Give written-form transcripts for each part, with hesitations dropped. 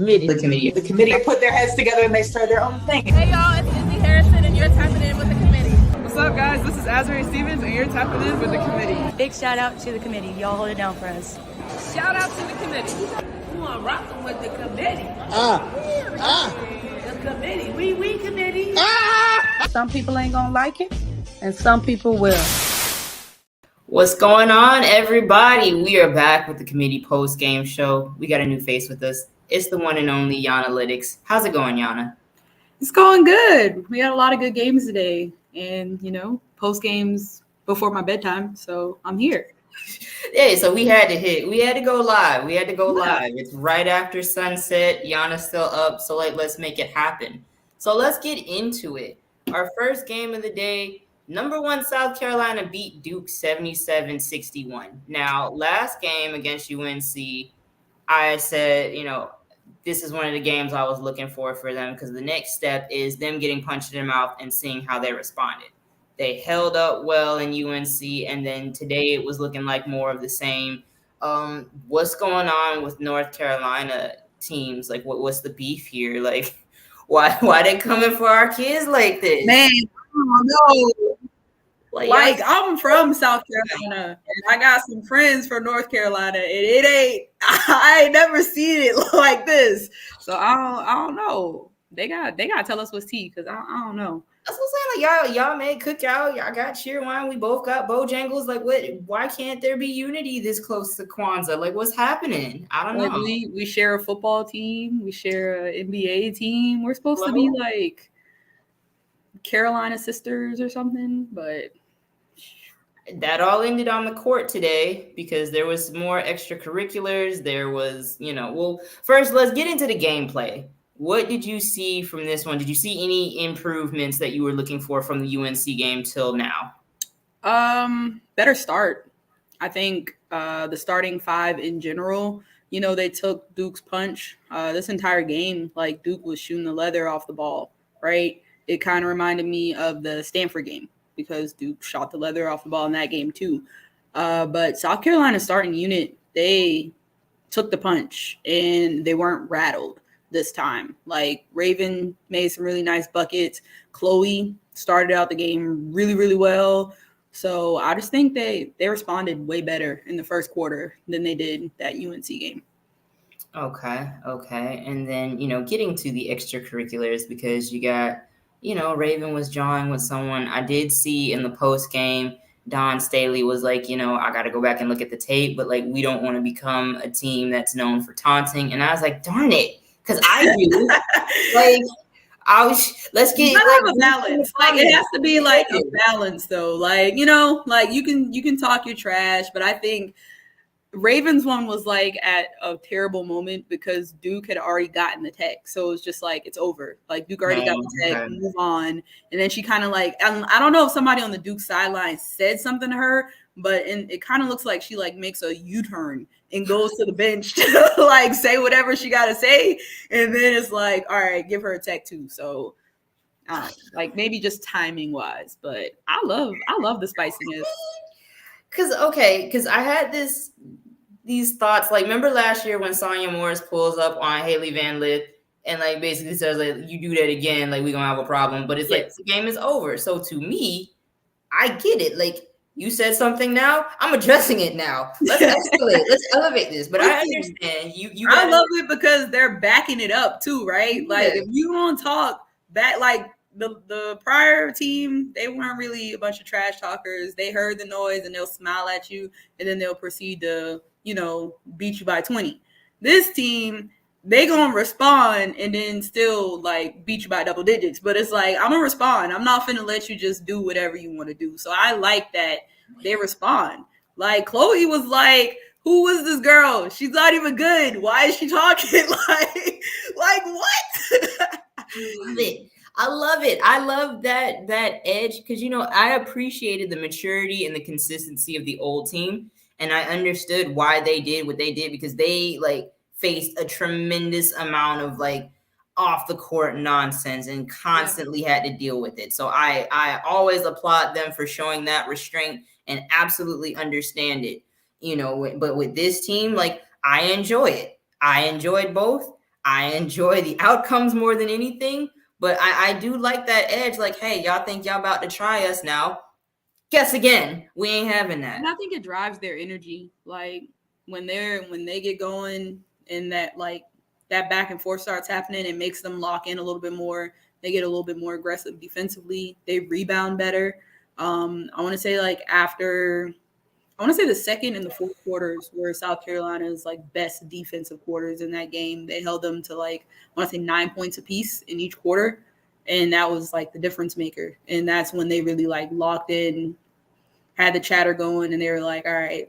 committee. The committee put their heads together and they start their own thing. Hey y'all, it's Izzy Harrison and you're tapping in with the committee. What's up guys, this is Azrae Stevens and you're tapping in with the committee. Big shout out to the committee. Y'all hold it down for us. Shout out to the committee. You are rocking with the committee. The committee. We committee. Some people ain't gonna like it, and some people will. What's going on, everybody? We are back with the committee post-game show. We got a new face with us. It's the one and only Yana Lytics. How's it going, Yana? It's going good. We had a lot of good games today and, post games before my bedtime. So I'm here. Yeah, so we had to go live. It's right after sunset. Yana's still up. So let's make it happen. So let's get into it. Our first game of the day, number 1 South Carolina beat Duke 77-61. Now, last game against UNC, I said, this is one of the games I was looking for them because the next step is them getting punched in the mouth and seeing how they responded. They held up well in UNC, and then today it was looking like more of the same. What's going on with North Carolina teams? Like, what's the beef here? Like, why they coming for our kids like this? Man, I don't know. Like I'm from South Carolina, and I got some friends from North Carolina, and I ain't never seen it like this. So I don't know. They gotta tell us what's tea, because I don't know. That's what I'm saying. Like y'all made cookout. Y'all got Cheerwine. We both got Bojangles. Like, what? Why can't there be unity this close to Kwanzaa? Like, what's happening? I don't know. We share a football team. We share an NBA team. We're supposed to be like Carolina sisters or something, but that all ended on the court today because there was more extracurriculars. There was, first let's get into the gameplay. What did you see from this one? Did you see any improvements that you were looking for from the UNC game till now? Better start. I think the starting 5 in general, they took Duke's punch. This entire game, like Duke was shooting the leather off the ball, right? It kind of reminded me of the Stanford game, because Duke shot the leather off the ball in that game too. But South Carolina's starting unit, they took the punch and they weren't rattled this time. Like, Raven made some really nice buckets. Chloe started out the game really, really well. So I just think they responded way better in the first quarter than they did that UNC game. Okay. And then, getting to the extracurriculars, because you got, Raven was jawing with someone. I did see in the post game, Don Staley was like, I got to go back and look at the tape, but like, we don't want to become a team that's known for taunting. And I was like, darn it, because I do. Let's get a balance. Like, it has to be like a balance, though. Like, you can talk your trash, but I think Ravens one was like at a terrible moment because Duke had already gotten the tech. So it was just like, it's over. Like, Duke already got the tech, move on. And then she kind of like, I don't know if somebody on the Duke sideline said something to her, but it kind of looks like she like makes a U-turn and goes to the bench to like say whatever she got to say. And then it's like, all right, give her a tech too. So like maybe just timing wise, but I love the spiciness. Because I had these thoughts, like, remember last year when Sonya Morris pulls up on Haley Van Lith and like basically says, like, you do that again, like, we're gonna have a problem. But it's like, the game is over. So to me, I get it. Like, you said something now, I'm addressing it now. Let's escalate. Let's elevate this. But I understand I love it because they're backing it up too, right? Like, if you want to talk back, like the prior team, they weren't really a bunch of trash talkers. They heard the noise and they'll smile at you and then they'll proceed to, beat you by 20. This team, they gonna respond and then still like beat you by double digits. But it's like, I'm gonna respond. I'm not finna let you just do whatever you want to do. So I like that they respond. Like, Chloe was like, who is this girl? She's not even good. Why is she talking? like what? I love it. I love that edge because, I appreciated the maturity and the consistency of the old team. And I understood why they did what they did because they like faced a tremendous amount of like off the court nonsense and constantly had to deal with it. So I always applaud them for showing that restraint and absolutely understand it, But with this team, like, I enjoy it. I enjoyed both. I enjoy the outcomes more than anything, but I do like that edge. Like, hey, y'all think y'all about to try us now? Guess again, we ain't having that. And I think it drives their energy. Like when they get going and that back and forth starts happening, it makes them lock in a little bit more. They get a little bit more aggressive defensively. They rebound better. I want to say the second and the fourth quarters were South Carolina's best defensive quarters in that game. They held them to I want to say 9 points apiece in each quarter, and that was the difference maker. And that's when they really locked in, had the chatter going, and they were like, "All right,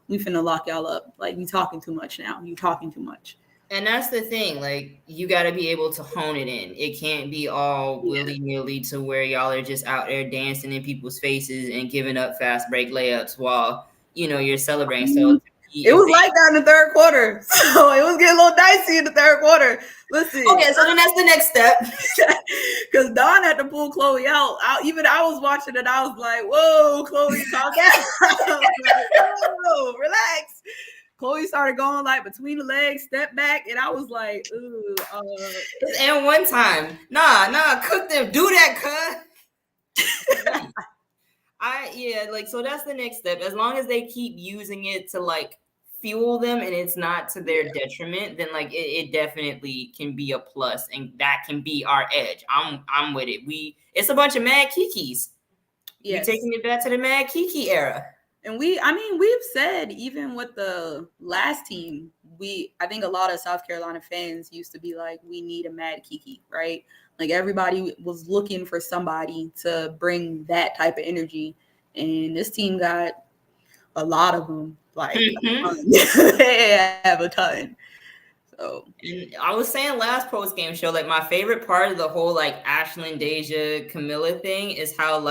we finna lock y'all up. You talking too much now. You talking too much." And that's the thing. You got to be able to hone it in. It can't be all willy-nilly to where y'all are just out there dancing in people's faces and giving up fast break layups while you're celebrating. So it was like that in the third quarter. So it was getting a little dicey in the third quarter. Listen. Okay, so then that's the next step. Because Dawn had to pull Chloe out. I was watching it. I was like, "Whoa, Chloe, calm down. Whoa, relax." Chloe started going between the legs, step back, and I was like, "Ooh." And one time, nah, cook them, do that, cuz. So that's the next step. As long as they keep using it to fuel them and it's not to their detriment, then it definitely can be a plus, and that can be our edge. I'm with it. It's a bunch of mad kikis. Yes. You're taking it back to the mad kiki era. And we've said, even with the last team, I think a lot of South Carolina fans used to be like, we need a mad kiki, right? Everybody was looking for somebody to bring that type of energy. And this team got a lot of them. They have a ton. So, and I was saying last post game show, my favorite part of the whole Ashlyn, Deja, Camilla thing is how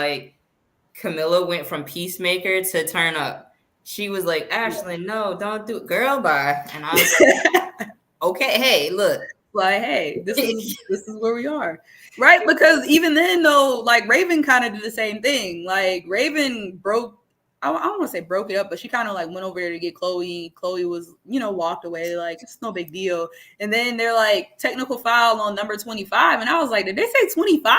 Camilla went from peacemaker to turn up. She was like, Ashlyn, no, don't do it, girl, bye. And I was like, okay, hey, look. Hey, this is where we are. Right? Because even then, though, Raven kind of did the same thing. Raven broke, I don't want to say broke it up, but she kind of went over there to get Chloe. Chloe was, walked away. It's no big deal. And then they're technical foul on number 25. And I was like, did they say 25?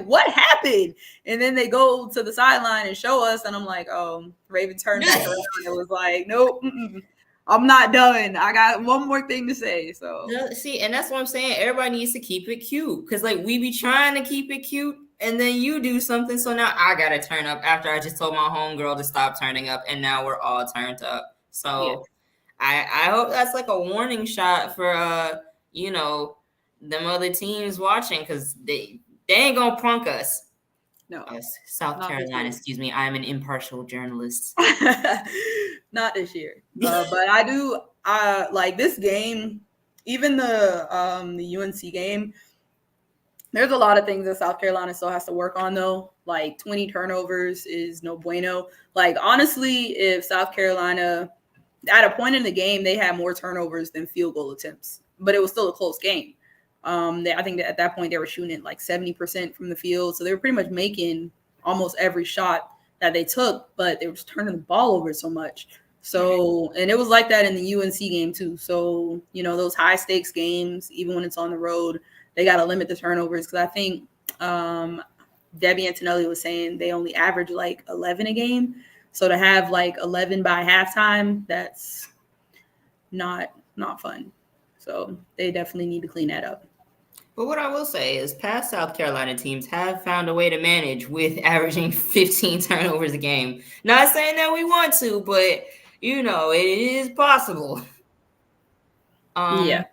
What happened? And then they go to the sideline and show us. And I'm like, oh, Raven turned back around. It was nope. I'm not done. I got one more thing to say. So see, and that's what I'm saying. Everybody needs to keep it cute, because we be trying to keep it cute, and then you do something. So now I gotta turn up after I just told my homegirl to stop turning up, and now we're all turned up. So yeah. I hope that's a warning shot for them other teams watching, because they ain't gonna punk us. No, South Carolina. Excuse me. I am an impartial journalist. Not this year, but I do. This game, even the UNC game. There's a lot of things that South Carolina still has to work on, though. 20 turnovers is no bueno. Honestly, if South Carolina, at a point in the game, they had more turnovers than field goal attempts, but it was still a close game. I think that at that point they were shooting at 70% from the field. So they were pretty much making almost every shot that they took, but they were just turning the ball over so much. So, and it was like that in the UNC game too. So, those high stakes games, even when it's on the road, they got to limit the turnovers. Cause I think Debbie Antonelli was saying they only average 11 a game. So to have 11 by halftime, that's not fun. So they definitely need to clean that up. But what I will say is past South Carolina teams have found a way to manage with averaging 15 turnovers a game. Not saying that we want to, but, it is possible. Yeah.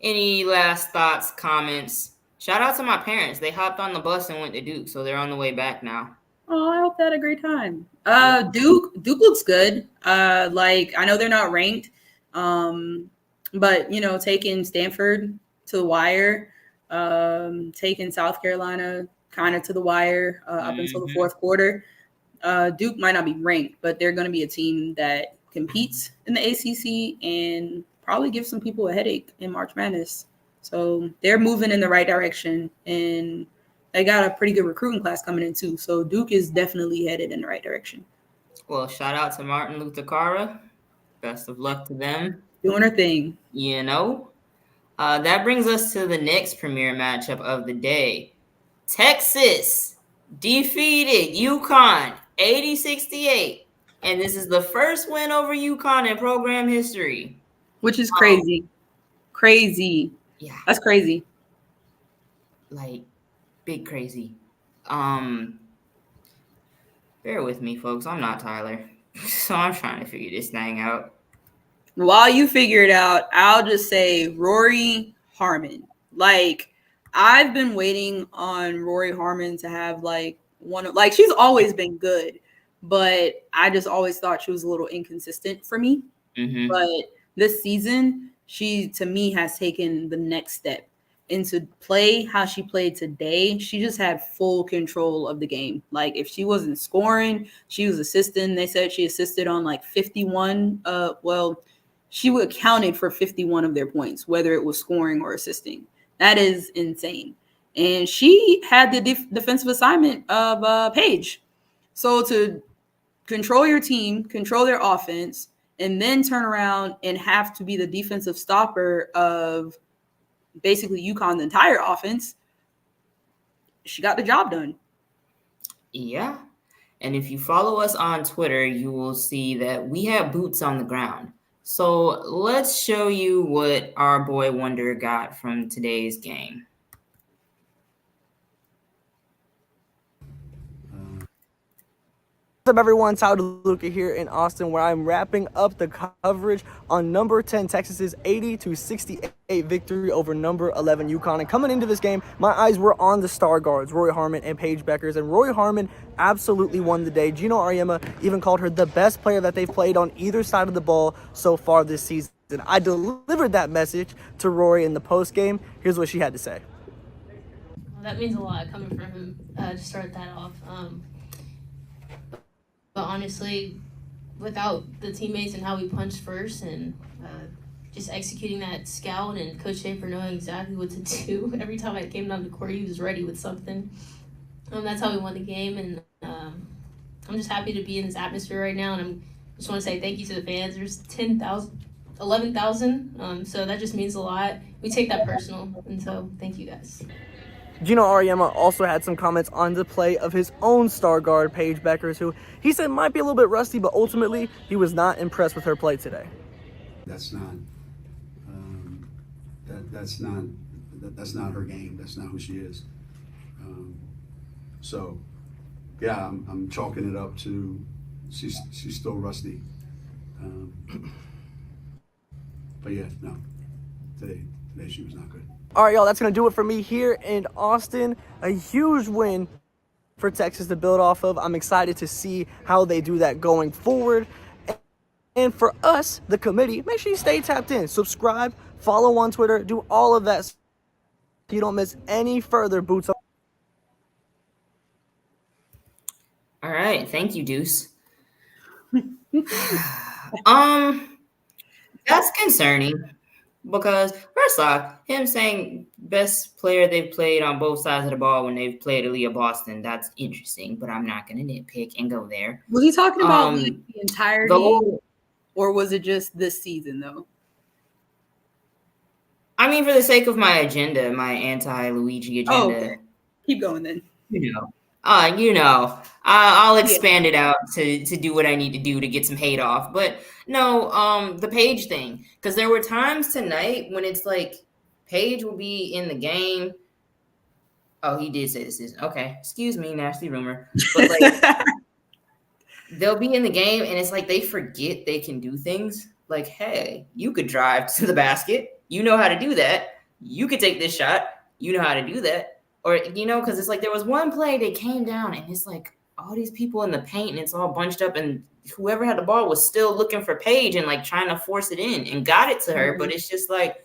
Any last thoughts, comments? Shout out to my parents. They hopped on the bus and went to Duke, so they're on the way back now. Oh, I hope they had a great time. Duke looks good. I know they're not ranked, but, taking Stanford to the wire, taking South Carolina kind of to the wire up until the fourth quarter. Duke might not be ranked, but they're going to be a team that competes in the ACC and probably give some people a headache in March Madness. So they're moving in the right direction, and they got a pretty good recruiting class coming in too. So Duke is definitely headed in the right direction. Well, shout out to Martin Luther Cara. Best of luck to them. Doing her thing. That brings us to the next premier matchup of the day. Texas defeated UConn 80-68. And this is the first win over UConn in program history. Which is crazy. Crazy. Yeah. That's crazy. Like, big crazy. Bear with me, folks. I'm not Tyler. So I'm trying to figure this thing out. While you figure it out, I'll just say Rori Harmon. Like, I've been waiting on Rori Harmon to have she's always been good, but I just always thought she was a little inconsistent for me. Mm-hmm. But this season, she to me has taken the next step. And to play how she played today, she just had full control of the game. Like, if she wasn't scoring, she was assisting. They said she assisted on 51. She accounted for 51 of their points, whether it was scoring or assisting. That is insane. And she had the defensive assignment of Paige. So to control your team, control their offense, and then turn around and have to be the defensive stopper of basically UConn's entire offense, she got the job done. Yeah. And if you follow us on Twitter, you will see that we have boots on the ground. So let's show you what our boy Wonder got from today's game. What's up, everyone? Tyler Luca here in Austin, where I'm wrapping up the coverage on number 10 Texas's 80-68 victory over number 11 UConn. And coming into this game, my eyes were on the star guards, Rori Harmon and Paige Beckers. And Rori Harmon absolutely won the day. Gino Auriemma even called her the best player that they've played on either side of the ball so far this season. I delivered that message to Rori in the post game. Here's what she had to say. Well, that means a lot coming from him to start that off. But honestly, without the teammates and how we punched first and just executing that scout and Coach Schaefer knowing exactly what to do, every time I came down the court, he was ready with something. That's how we won the game, and I'm just happy to be in this atmosphere right now, and I just want to say thank you to the fans. There's 11,000, so that just means a lot. We take that personal, and so thank you guys. Gino Auriemma also had some comments on the play of his own star guard, Paige Beckers, who he said might be a little bit rusty, but ultimately he was not impressed with her play today. That's not that's not her game. That's not who she is. So, yeah, I'm chalking it up to she's still rusty. But yeah, no, today she was not good. All right, y'all, that's going to do it for me here in Austin. A huge win for Texas to build off of. I'm excited to see how they do that going forward. And for us, the committee, make sure you stay tapped in. Subscribe, follow on Twitter, do all of that so you don't miss any further boots on. All right. Thank you, Deuce. That's concerning. Because, first off, him saying best player they've played on both sides of the ball when they've played Aaliyah Boston, that's interesting, but I'm not going to nitpick and go there. Was he talking about the entire game, or was it just this season, though? I mean, for the sake of my agenda, my anti-Luigi agenda. Oh, okay. Keep going then. I'll expand it out to do what I need to do to get some hate off. But no, the Paige thing, because there were times tonight when it's like Paige will be in the game. Oh, he did say this is okay. Excuse me, nasty rumor. But like, they'll be in the game, and it's like they forget they can do things. Like, hey, you could drive to the basket. You know how to do that. You could take this shot. You know how to do that. Or, because it's like there was one play they came down and it's like all these people in the paint and it's all bunched up and whoever had the ball was still looking for Paige and like trying to force it in and got it to her. But it's just like,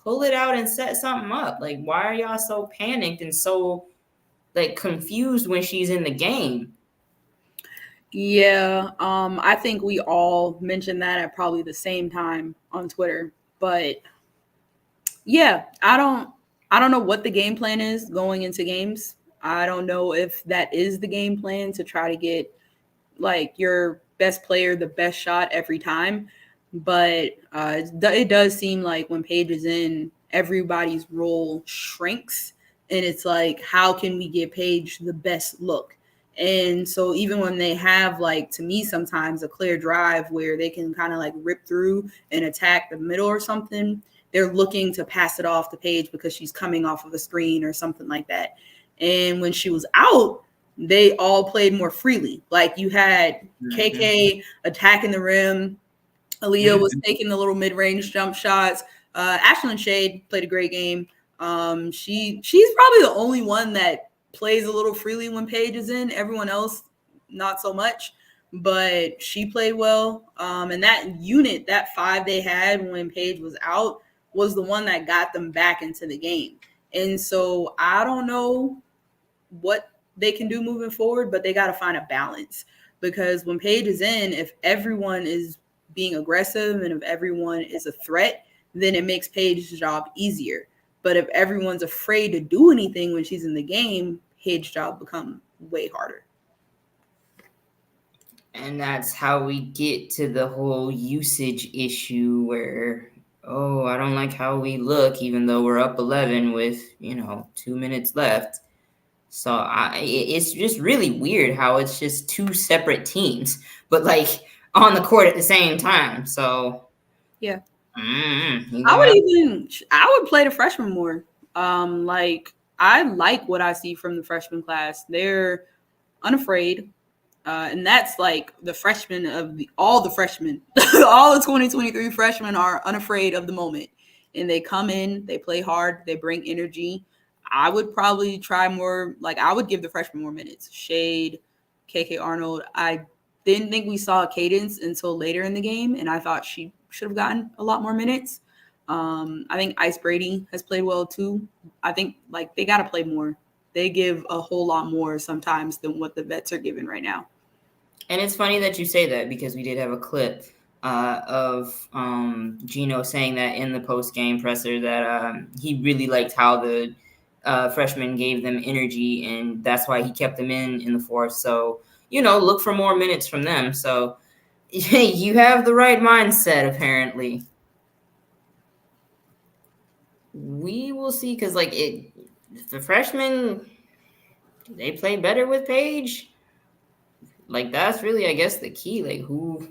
pull it out and set something up. Like, why are y'all so panicked and so like confused when she's in the game? Yeah, I think we all mentioned that at probably the same time on Twitter. But yeah, I don't know what the game plan is going into games. I don't know if that is the game plan to try to get like your best player the best shot every time. But it does seem like when Paige is in, everybody's role shrinks. And it's like, how can we give Paige the best look? And so even when they have, like, to me, sometimes a clear drive where they can kind of like rip through and attack the middle or something, they're looking to pass it off to Paige because she's coming off of a screen or something like that. And when she was out, they all played more freely. Like, you had KK attacking the rim. Aaliyah was taking the little mid-range jump shots. Ashlyn Shade played a great game. She's probably the only one that plays a little freely when Paige is in. Everyone else, not so much. But she played well. And that unit, that 5 they had when Paige was out, was the one that got them back into the game. And so I don't know what they can do moving forward, but they got to find a balance, because when Paige is in, if everyone is being aggressive and if everyone is a threat, then it makes Paige's job easier. But if everyone's afraid to do anything when she's in the game, Paige's job becomes way harder. And that's how we get to the whole usage issue where, oh, I don't like how we look, even though we're up 11 with, 2 minutes left. So it's just really weird how it's just 2 separate teams, but like on the court at the same time. So yeah, I would play the freshmen more. Like, I like what I see from the freshman class. They're unafraid. And that's like the freshmen of all the freshmen, all the 2023 freshmen are unafraid of the moment, and they come in, they play hard, they bring energy. I would probably try more. Like, I would give the freshmen more minutes. Shade, KK Arnold. I didn't think we saw Cadence until later in the game, and I thought she should have gotten a lot more minutes. I think Ice Brady has played well too. I think, like, they got to play more. They give a whole lot more sometimes than what the vets are giving right now. And it's funny that you say that, because we did have a clip of Gino saying that in the post-game presser that he really liked how the freshmen gave them energy, and that's why he kept them in the fourth. So, look for more minutes from them. So you have the right mindset, apparently. We will see, because the freshmen, they play better with Paige. Like, that's really, I guess, the key. Like, who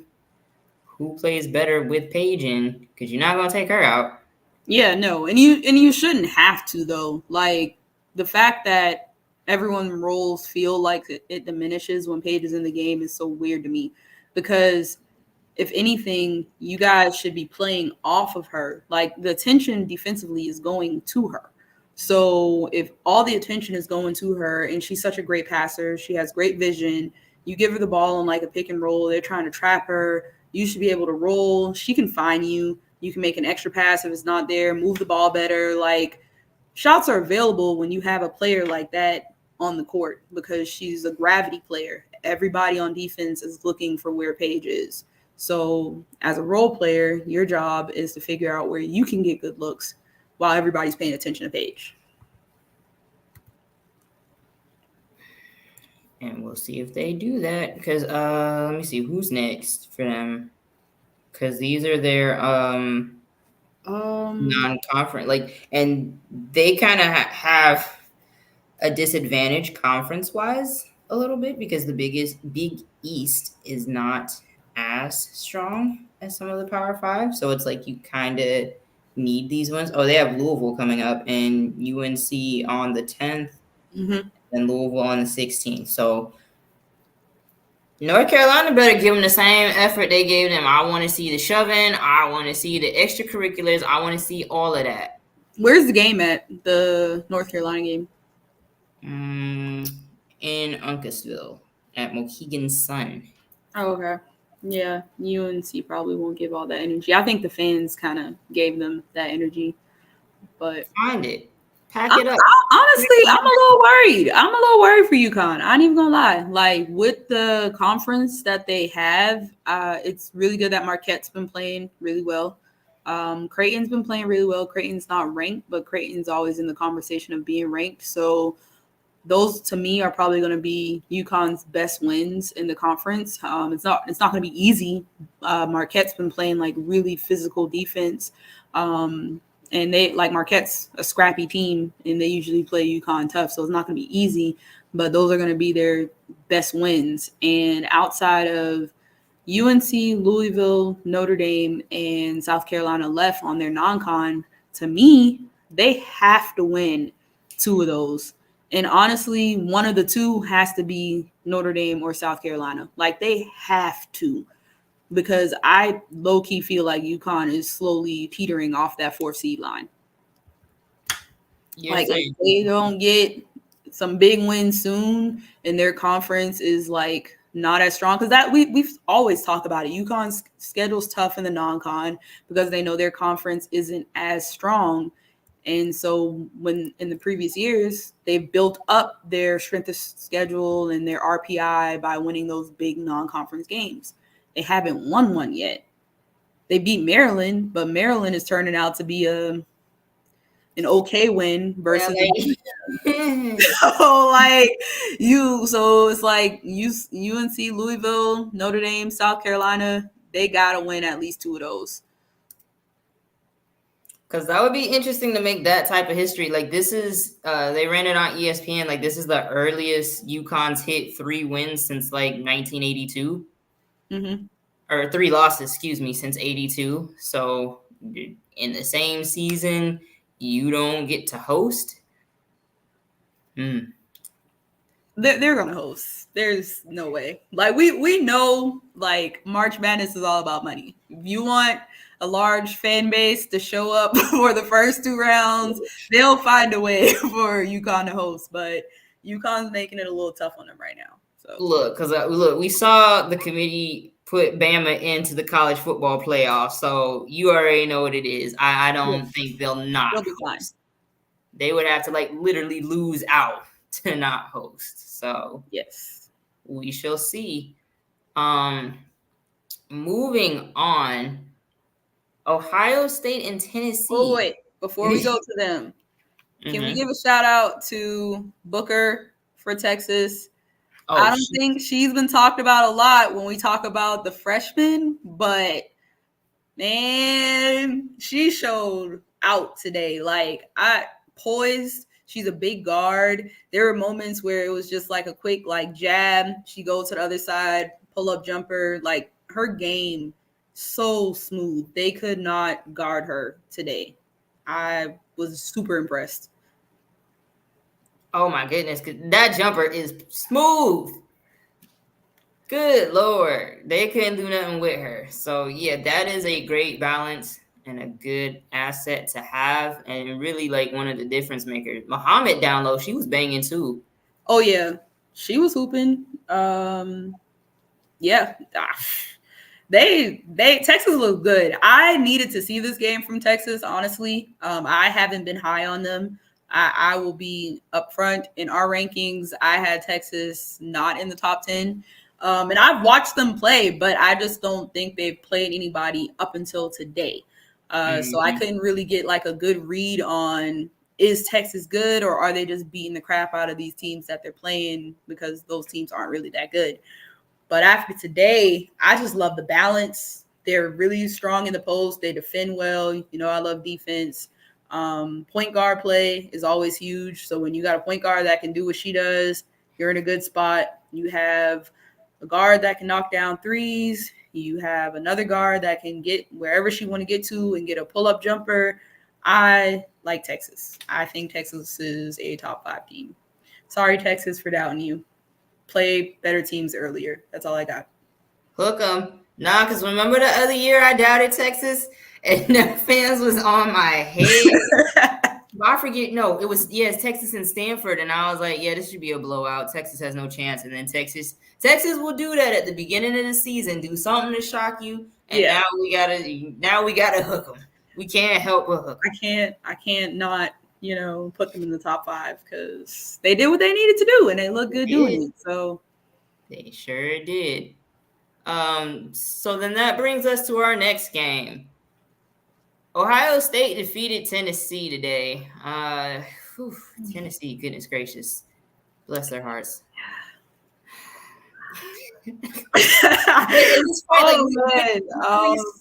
plays better with Paige in, because you're not gonna take her out. Yeah, no, and you shouldn't have to, though. Like, the fact that everyone's roles feel like it diminishes when Paige is in the game is so weird to me, because if anything, you guys should be playing off of her. Like, the attention defensively is going to her. So if all the attention is going to her, and she's such a great passer, she has great vision, you give her the ball on like a pick and roll, they're trying to trap her, you should be able to roll. She can find you. You can make an extra pass if it's not there, move the ball better. Like, shots are available when you have a player like that on the court, because she's a gravity player. Everybody on defense is looking for where Paige is. So as a role player, your job is to figure out where you can get good looks while everybody's paying attention to Paige. And we'll see if they do that, because let me see who's next for them, because these are their non-conference, like, and they kind of have a disadvantage conference-wise a little bit, because the Big East is not as strong as some of the Power Five, so it's like you kind of need these ones. Oh, they have Louisville coming up and UNC on the 10th. Mm-hmm. And Louisville on the 16th. So North Carolina better give them the same effort they gave them. I want to see the shoving. I want to see the extracurriculars. I want to see all of that. Where's the game at? The North Carolina game? In Uncasville at Mohegan Sun. Oh, okay. Yeah, UNC probably won't give all that energy. I think the fans kind of gave them that energy. But find it. Pack it up. Honestly, I'm a little worried. I'm a little worried for UConn. I ain't even gonna lie. Like, with the conference that they have, it's really good that Marquette's been playing really well. Creighton's been playing really well. Creighton's not ranked, but Creighton's always in the conversation of being ranked. So those, to me, are probably going to be UConn's best wins in the conference. It's not going to be easy. Marquette's been playing like really physical defense. And they like Marquette's a scrappy team, and they usually play UConn tough, so it's not going to be easy. But those are going to be their best wins. And outside of UNC, Louisville, Notre Dame, and South Carolina left on their non-con, to me, they have to win 2 of those. And honestly, one of the 2 has to be Notre Dame or South Carolina. Like, they have to, because I low-key feel like UConn is slowly teetering off that 4th seed line. You're Like, saying. if they don't get some big wins soon and their conference is like not as strong, because that we've always talked about it. UConn's schedule's tough in the non-con because they know their conference isn't as strong. And so when in the previous years, they've built up their strength of schedule and their RPI by winning those big non-conference games. They haven't won one yet. They beat Maryland, but Maryland is turning out to be an okay win versus so it's like UNC, Louisville, Notre Dame, South Carolina, they gotta win at least 2 of those. Because that would be interesting to make that type of history. Like, this is, they ran it on ESPN. Like, this is the earliest UConn's hit 3 wins since, like, 1982. Mm-hmm. Or 3 losses, excuse me, since 82. So, in the same season, you don't get to host? They're going to host. There's no way. Like, we know, like, March Madness is all about money. If you want a large fan base to show up for the first 2 rounds, they'll find a way for UConn to host. But UConn's making it a little tough on them right now. So look, we saw the committee put Bama into the college football playoff, so you already know what it is. I don't think they'll not host. They would have to like literally lose out to not host. So yes, we shall see. Moving on. Ohio State and Tennessee. Oh, wait. Before we go to them, can we give a shout out to Booker for Texas? I don't think she's been talked about a lot when we talk about the freshmen, but man, she showed out today. Like, poised. She's a big guard. There were moments where it was just like a quick like jab. She goes to the other side, pull up jumper. Like, her game so smooth. They could not guard her today. I was super impressed. Oh my goodness, that jumper is smooth. Good Lord. They couldn't do nothing with her. So yeah, that is a great balance and a good asset to have, and really like one of the difference makers. Muhammad down low, she was banging too. Oh yeah, she was hooping. Yeah. They Texas looked good. I needed to see this game from Texas, honestly. I haven't been high on them. I will be upfront in our rankings. I had Texas not in the top 10. And I've watched them play, but I just don't think they've played anybody up until today. So I couldn't really get like a good read on, is Texas good, or are they just beating the crap out of these teams that they're playing, because those teams aren't really that good. But after today, I just love the balance. They're really strong in the post. They defend well. You know, I love defense. Point guard play is always huge. So when you got a point guard that can do what she does, you're in a good spot. You have a guard that can knock down threes. You have another guard that can get wherever she want to get to and get a pull-up jumper. I like Texas. I think Texas is a top 5 team. Sorry, Texas, for doubting you. Play better teams earlier. That's all I got. Hook 'em. Nah, because remember the other year I doubted Texas and the fans was on my head. I forget. No, it was, it's Texas and Stanford. And I was like, yeah, this should be a blowout. Texas has no chance. And then Texas will do that at the beginning of the season, do something to shock you. And now we gotta hook them. We can't help but hook 'em. I can't not, put them in the top 5, because they did what they needed to do and they look good doing it. So they sure did. So then that brings us to our next game. Ohio State defeated Tennessee today. Tennessee, goodness gracious. Bless their hearts. It's funny,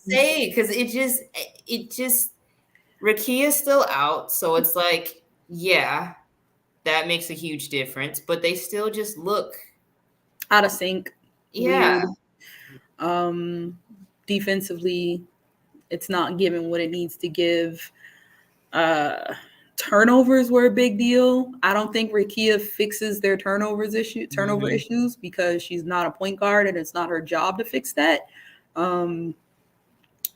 say, because it just Rakia's still out, so it's like, yeah, that makes a huge difference. But they still just look out of sync. Yeah. Weird. Defensively, it's not giving what it needs to give. Turnovers were a big deal. I don't think Rakia fixes their turnover issues because she's not a point guard and it's not her job to fix that.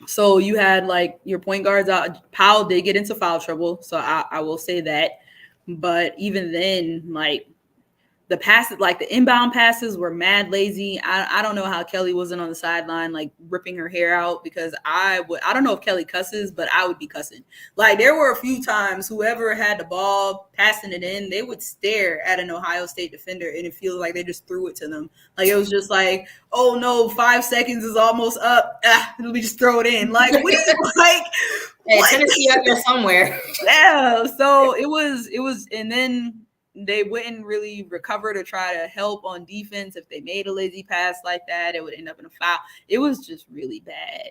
So you had like your point guards out. Powell did get into foul trouble, so I will say that. But even then, like the passes, like the inbound passes were mad lazy. I don't know how Kelly wasn't on the sideline, like ripping her hair out because I don't know if Kelly cusses, but I would be cussing. Like there were a few times whoever had the ball passing it in, they would stare at an Ohio State defender and it feels like they just threw it to them. Like it was just like, oh no, 5 seconds is almost up. Let me just throw it in. Like what do you like? Hey, Tennessee out there somewhere. Yeah. So it was, and then they wouldn't really recover to try to help on defense. If they made a lazy pass like that, it would end up in a foul. It was just really bad.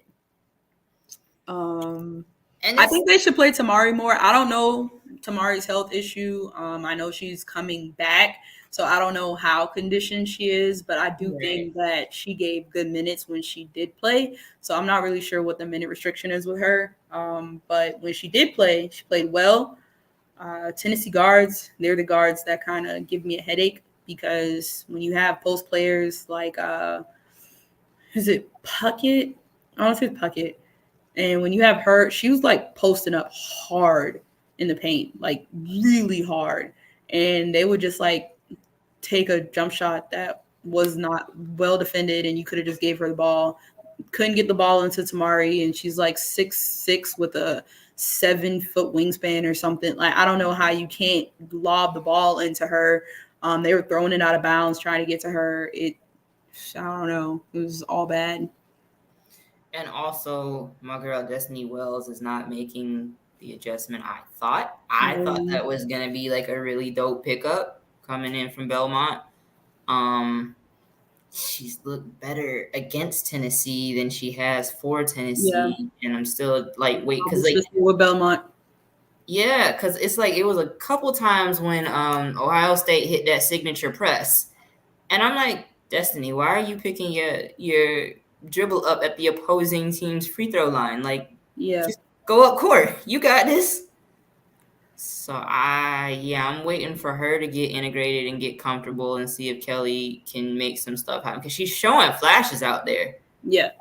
I think they should play Tamari more. I don't know Tamari's health issue. I know she's coming back, so I don't know how conditioned she is, but I do think that she gave good minutes when she did play. So I'm not really sure what the minute restriction is with her. But when she did play, she played well. Tennessee guards, they're the guards that kind of give me a headache because when you have post players like, is it Puckett? I want to say Puckett. And when you have her, she was like posting up hard in the paint, like really hard. And they would just like take a jump shot that was not well defended and you could have just gave her the ball. Couldn't get the ball into Tamari, and she's like 6'6" with a 7-foot wingspan or something. Like I don't know how you can't lob the ball into her. They were throwing it out of bounds trying to get to her. I don't know. It was all bad. And also, my girl Destiny Wells is not making the adjustment I thought. I thought that was gonna be like a really dope pickup coming in from Belmont. She's looked better against Tennessee than she has for Tennessee, and I'm still like, wait, because like with Belmont. Yeah, because it's like it was a couple times when Ohio State hit that signature press, and I'm like, Destiny, why are you picking your dribble up at the opposing team's free throw line? Like, just go up court. You got this. So I'm waiting for her to get integrated and get comfortable and see if Kelly can make some stuff happen because she's showing flashes out there. Yeah.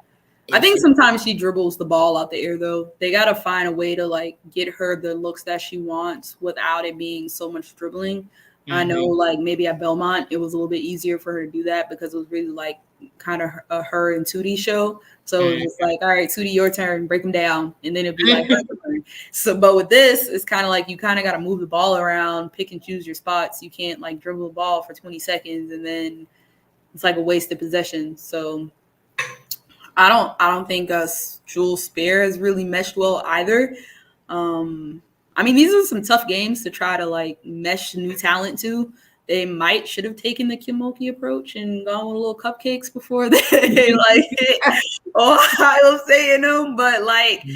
I think sometimes she dribbles the ball out the air, though. They got to find a way to, like, get her the looks that she wants without it being so much dribbling. Mm-hmm. I know, like, maybe at Belmont, it was a little bit easier for her to do that because it was really, like, kind of a her and Tootie show. So it was just like, all right, Tootie, your turn, break them down. And then it'd be like, so, but with this, it's kind of like you kind of got to move the ball around, pick and choose your spots. You can't, like, dribble the ball for 20 seconds and then it's like a wasted possession. So I don't think Jules Spear has really meshed well either. I mean, these are some tough games to try to like mesh new talent to. They should have taken the Kimoki approach and gone with a little cupcakes before they like Ohio State, but like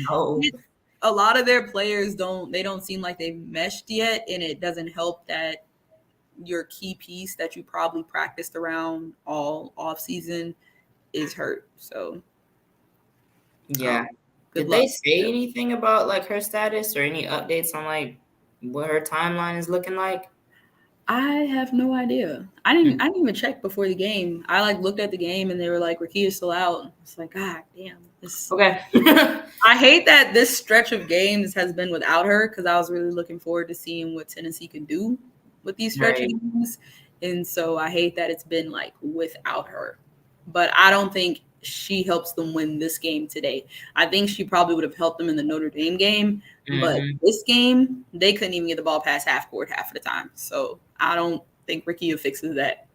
a lot of their players don't seem like they've meshed yet, and it doesn't help that your key piece that you probably practiced around all off season is hurt. So did they say anything about like her status or any updates on like what her timeline is looking like? I have no idea. I didn't even check before the game. I like looked at the game and they were like, Rakia's still out. It's like, God damn. Okay. I hate that this stretch of games has been without her because I was really looking forward to seeing what Tennessee can do with these stretch of games. And so I hate that it's been like without her. But I don't think she helps them win this game today. I think she probably would have helped them in the Notre Dame game. But this game, they couldn't even get the ball past half court half of the time. So I don't think Rakia fixes that.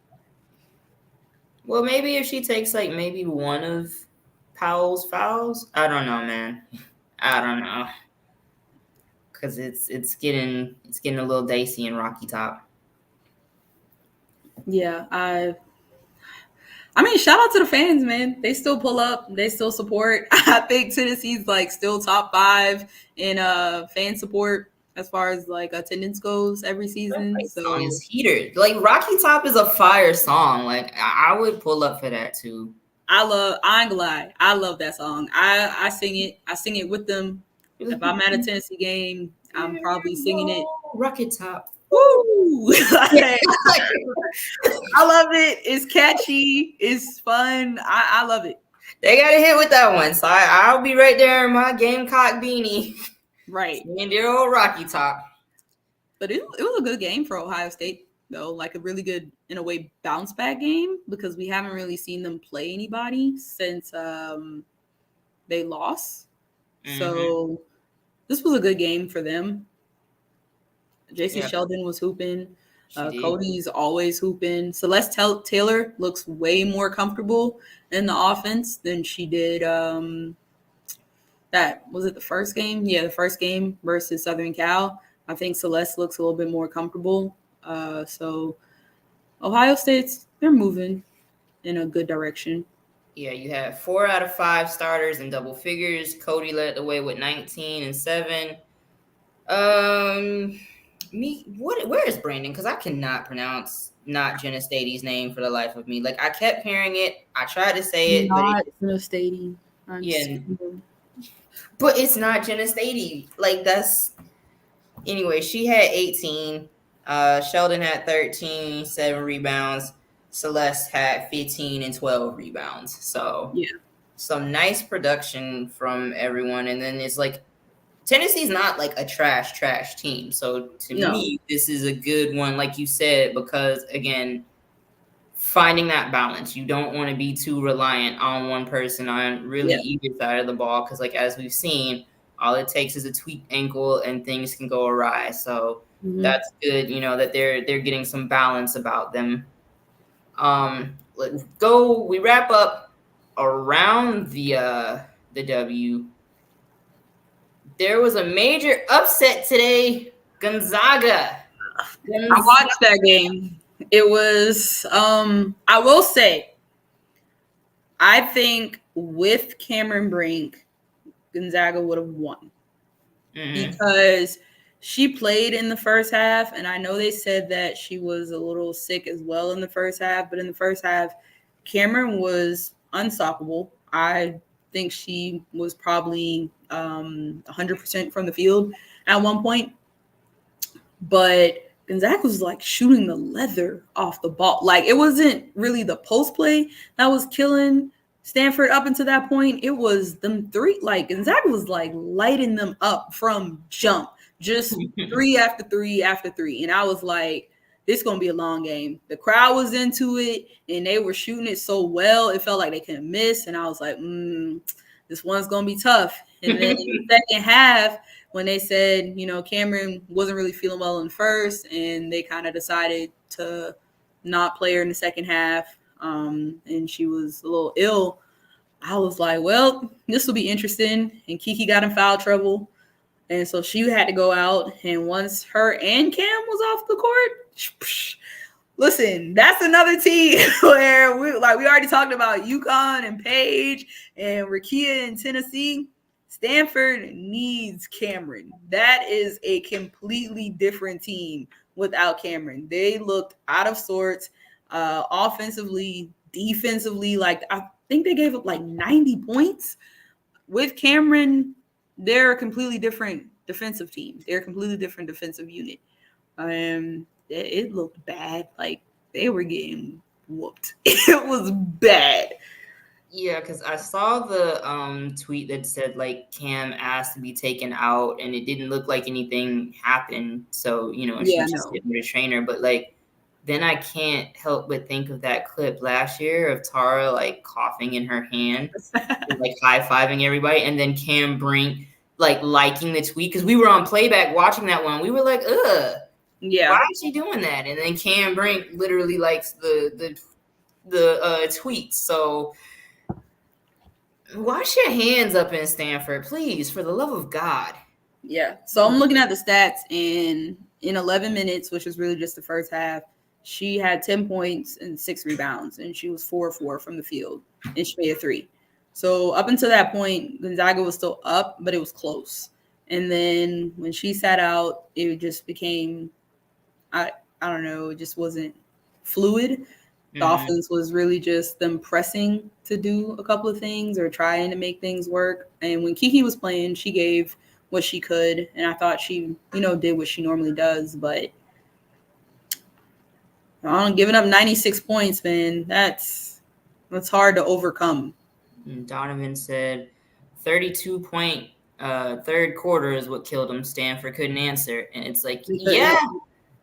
Well, maybe if she takes like maybe one of Powell's fouls, I don't know, man. I don't know, because it's getting a little dicey in Rocky Top. Yeah, I mean, shout out to the fans, man. They still pull up. They still support. I think Tennessee's like still top 5 in fan support as far as like attendance goes every season. That So song is heater. Like Rocky Top is a fire song. Like I would pull up for that too. I ain't gonna lie, I love that song. I sing it. I sing it with them. If I'm at a Tennessee game, I'm probably singing it. Rocky Top. Woo! I love it. It's catchy. It's fun. I love it. They got a hit with that one. So I'll be right there in my Gamecock beanie. Right. And dear old Rocky Top. But it was a good game for Ohio State, though. Like a really good, in a way, bounce back game because we haven't really seen them play anybody since they lost. Mm-hmm. So this was a good game for them. JC Sheldon was hooping. Cody's always hooping. Celeste Taylor looks way more comfortable in the offense than she did. That was it the first game? Yeah, the first game versus Southern Cal. I think Celeste looks a little bit more comfortable. So Ohio State's, they're moving in a good direction. Yeah, you have 4 out of 5 starters in double figures. Cody led the way with 19 and 7. Where is Brandon? Because I cannot pronounce not Genestadi's name for the life of me. Like I kept hearing it. I tried to say it, not Genestadi. Yeah, but it's not Genestadi. Like that's anyway. She had 18. Sheldon had 13, 7 rebounds. Celeste had 15 and 12 rebounds. So yeah, some nice production from everyone. And then it's like Tennessee's not like a trash team. So to me, this is a good one, like you said, because again, finding that balance. You don't want to be too reliant on one person on really either side of the ball. Because like as we've seen, all it takes is a tweaked ankle and things can go awry. So that's good, that they're getting some balance about them. We wrap up around the W. There was a major upset today. Gonzaga. I watched that game. It was, I will say, I think with Cameron Brink, Gonzaga would have won because she played in the first half. And I know they said that she was a little sick as well in the first half, but in the first half, Cameron was unstoppable. I think she was probably 100% from the field at one point, but Gonzaga was like shooting the leather off the ball. Like it wasn't really the post play that was killing Stanford up until that point. It was them three. Like Gonzaga was like lighting them up from jump, just 3 after 3 after 3. And I was like, this is going to be a long game. The crowd was into it and they were shooting it so well. It felt like they couldn't miss. And I was like, this one's going to be tough. And then in the second half, when they said, Cameron wasn't really feeling well in the first and they kind of decided to not play her in the second half and she was a little ill, I was like, well, this will be interesting. And Kiki got in foul trouble. And so she had to go out. And once her and Cam was off the court, listen, that's another team where we already talked about UConn and Paige and Rakia in Tennessee. Stanford needs Cameron. That is a completely different team without Cameron. They looked out of sorts offensively, defensively. Like I think they gave up like 90 points. With Cameron, they're a completely different defensive team. They're a completely different defensive unit. It looked bad. Like they were getting whooped. It was bad. Yeah, because I saw the tweet that said like Cam asked to be taken out, and it didn't look like anything happened. So she just didn't restrain her. But like, then I can't help but think of that clip last year of Tara like coughing in her hand, and, like high-fiving everybody, and then Cam Brink like liking the tweet because we were on playback watching that one. We were like, ugh, why is she doing that? And then Cam Brink literally likes the tweet. So. Wash your hands up in Stanford, please, for the love of God. Yeah. So I'm looking at the stats in 11 minutes, which is really just the first half, she had 10 points and 6 rebounds, and she was 4-4 from the field, and she made a 3. So up until that point, Gonzaga was still up, but it was close. And then when she sat out, it just became, I don't know, it just wasn't fluid. The offense was really just them pressing to do a couple of things or trying to make things work. And when Kiki was playing, she gave what she could, and I thought she, did what she normally does. But giving up 96 points, man, that's hard to overcome. Donovan said 32-point third quarter is what killed him. Stanford couldn't answer. And it's like, yeah,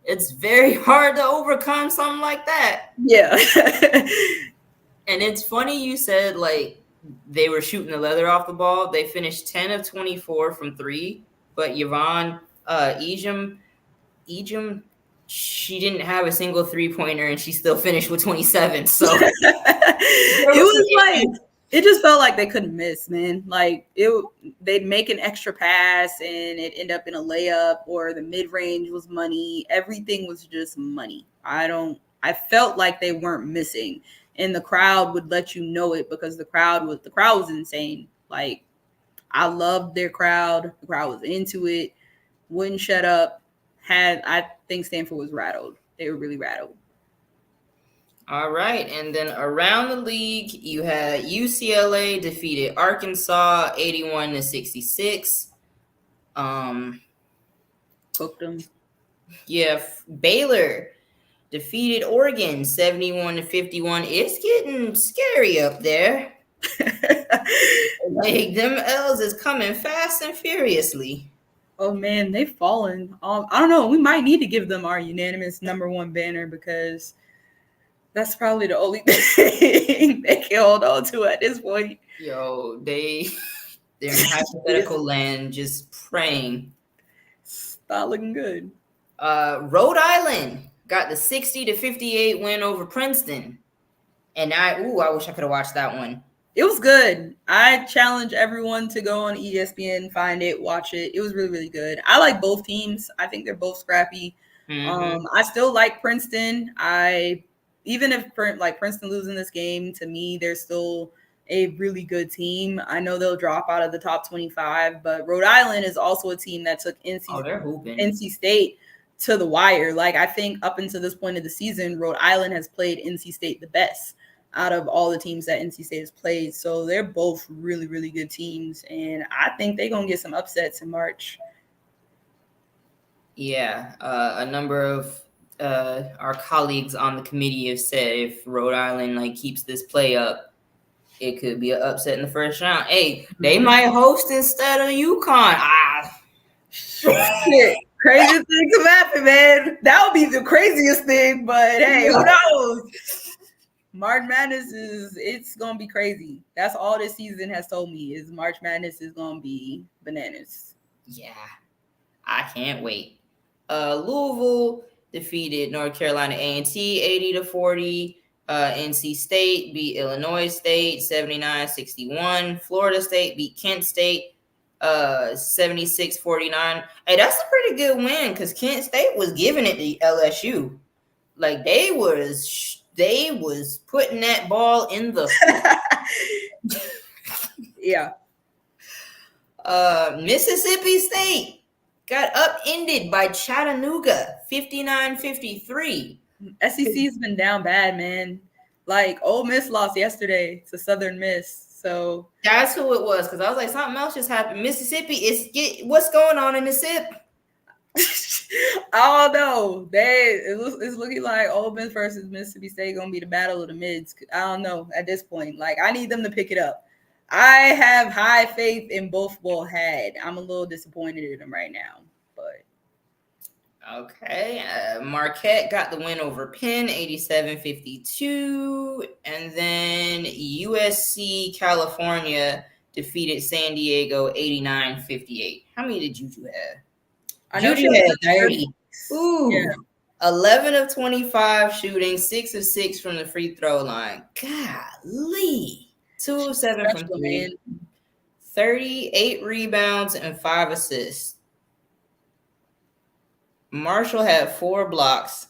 it's very hard to overcome something like that. Yeah. And it's funny you said, like, they were shooting the leather off the ball. They finished 10 of 24 from 3. But Yvonne Ejim, she didn't have a single 3-pointer, and she still finished with 27. So it just felt like they couldn't miss, man. Like they'd make an extra pass and it end up in a layup, or the mid range was money. Everything was just money. I felt like they weren't missing, and the crowd would let you know it because the crowd was insane. Like, I loved their crowd. The crowd was into it. Wouldn't shut up. I think Stanford was rattled. They were really rattled. All right, and then around the league, you had UCLA defeated Arkansas 81-66. Cooked them. Yeah, Baylor defeated Oregon 71-51. It's getting scary up there. Like, them L's is coming fast and furiously. Oh man, they've fallen. I don't know. We might need to give them our unanimous #1 banner, because that's probably the only thing they can hold on to at this point. Yo, they're in hypothetical land, just praying. It's not looking good. Rhode Island got the 60-58 win over Princeton. And I wish I could have watched that one. It was good. I challenge everyone to go on ESPN, find it, watch it. It was really, really good. I like both teams. I think they're both scrappy. I still like Princeton. Even if Princeton losing this game, to me, they're still a really good team. I know they'll drop out of the top 25, but Rhode Island is also a team that took NC State to the wire. Like, I think up until this point of the season, Rhode Island has played NC State the best out of all the teams that NC State has played. So they're both really, really good teams, and I think they're going to get some upsets in March. Yeah, a number of our colleagues on the committee have said if Rhode Island keeps this play up, it could be an upset in the first round. Hey, they might host instead of UConn. Shit. Craziest thing to happen, man. That would be the craziest thing, but hey, who knows? March Madness it's going to be crazy. That's all this season has told me, is March Madness is going to be bananas. Yeah, I can't wait. Louisville defeated North Carolina A&T 80-40. NC State beat Illinois State 79-61. Florida State beat Kent State 76-49. Hey, that's a pretty good win, because Kent State was giving it to LSU. Like, they was putting that ball in the yeah. Mississippi State got upended by Chattanooga 59-53. SEC's been down bad, man. Like, Ole Miss lost yesterday to Southern Miss. So that's who it was, because I was like, something else just happened. Mississippi what's going on in the SIP? I don't know. It's looking like Ole Miss versus Mississippi State gonna be the battle of the mids. I don't know at this point. Like, I need them to pick it up. I have high faith in both will had. I'm a little disappointed in them right now, but okay. Marquette got the win over Penn 87-52, and then USC California defeated San Diego 89-58. How many did Juju have? I know Juju had 30. Ooh. Yeah. 11 of 25 shooting, 6 of 6 from the free throw line. Golly. 2 of 7 from 3. 38 rebounds and 5 assists. Marshall had 4 blocks.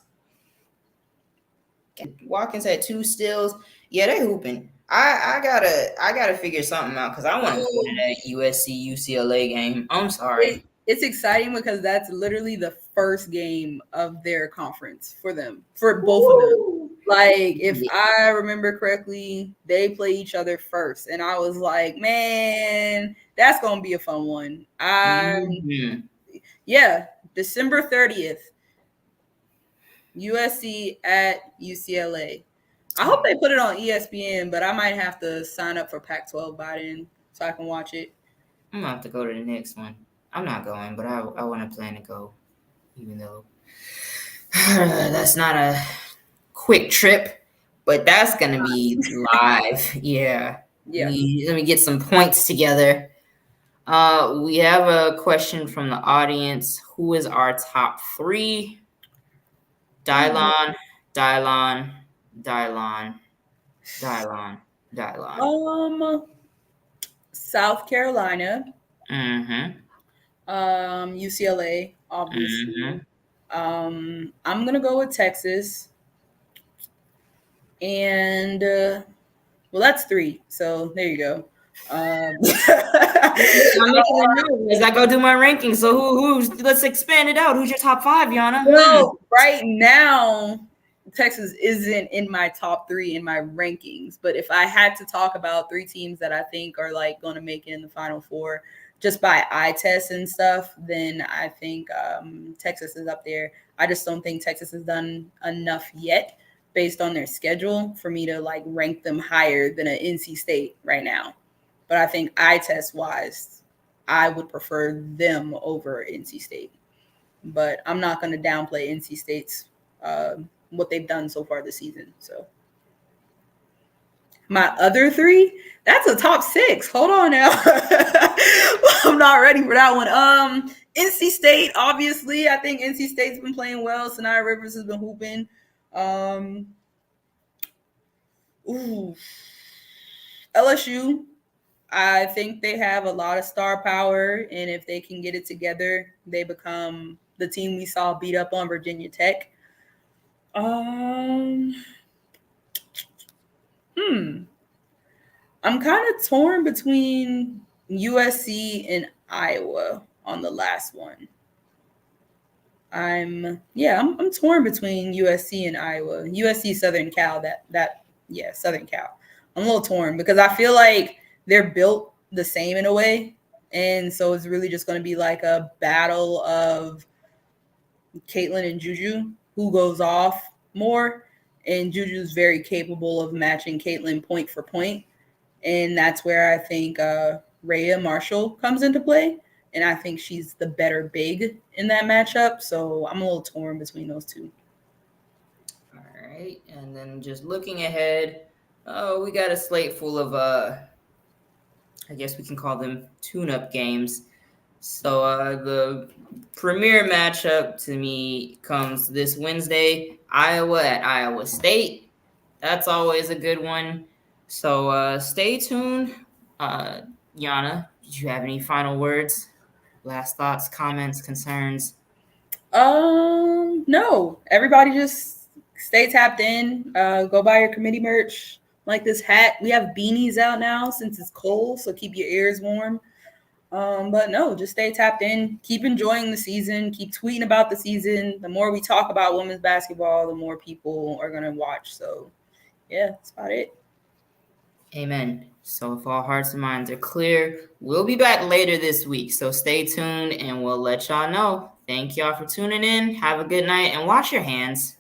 Watkins had 2 steals. Yeah, they hooping. I gotta figure something out because I want to go to that USC UCLA game. I'm sorry. It's exciting because that's literally the first game of their conference for them, for both of them. Like, if I remember correctly, they play each other first. And I was like, man, that's going to be a fun one. Yeah, December 30th, USC at UCLA. I hope they put it on ESPN, but I might have to sign up for Pac-12 by then so I can watch it. I'm going to have to go to the next one. I'm not going, but I want to plan to go, even though that's not a quick trip, but that's going to be live. Yeah. Let me get some points together. We have a question from the audience. Who is our top 3? Dylon. South Carolina. Mm-hmm. UCLA, obviously. I'm gonna go with Texas. And well, that's 3. So there you go. I'm making a note as I go do my rankings. So who's let's expand it out. Who's your top 5, Yana? Well, right now, Texas isn't in my top 3 in my rankings. But if I had to talk about 3 teams that I think are like going to make it in the Final Four just by eye tests and stuff, then I think Texas is up there. I just don't think Texas has done enough yet based on their schedule for me to like rank them higher than an NC State right now. But I think eye test wise, I would prefer them over NC State. But I'm not going to downplay NC State's what they've done so far this season. So my other 3, that's a top 6. Hold on now. I'm not ready for that one. NC State, obviously. I think NC State's been playing well. Sanaya Rivers has been hooping. LSU, I think they have a lot of star power, and if they can get it together, they become the team we saw beat up on Virginia Tech. I'm kind of torn between USC and Iowa on the last one. I'm torn between USC and Iowa. USC Southern Cal, Southern Cal. I'm a little torn because I feel like they're built the same in a way. And so it's really just going to be like a battle of Caitlin and Juju, who goes off more. And Juju's very capable of matching Caitlin point for point. And that's where I think Rhea Marshall comes into play. And I think she's the better big in that matchup. So I'm a little torn between those 2. All right. And then just looking ahead, we got a slate full of, I guess we can call them tune-up games. So the premier matchup to me comes this Wednesday, Iowa at Iowa State. That's always a good one. So stay tuned. Yana, did you have any final words? Last thoughts, comments, concerns? No. Everybody just stay tapped in. Go buy your committee merch. Like this hat. We have beanies out now since it's cold, so keep your ears warm. But no, just stay tapped in. Keep enjoying the season. Keep tweeting about the season. The more we talk about women's basketball, the more people are going to watch. So, yeah, that's about it. Amen. So if all hearts and minds are clear, we'll be back later this week. So stay tuned and we'll let y'all know. Thank y'all for tuning in. Have a good night and wash your hands.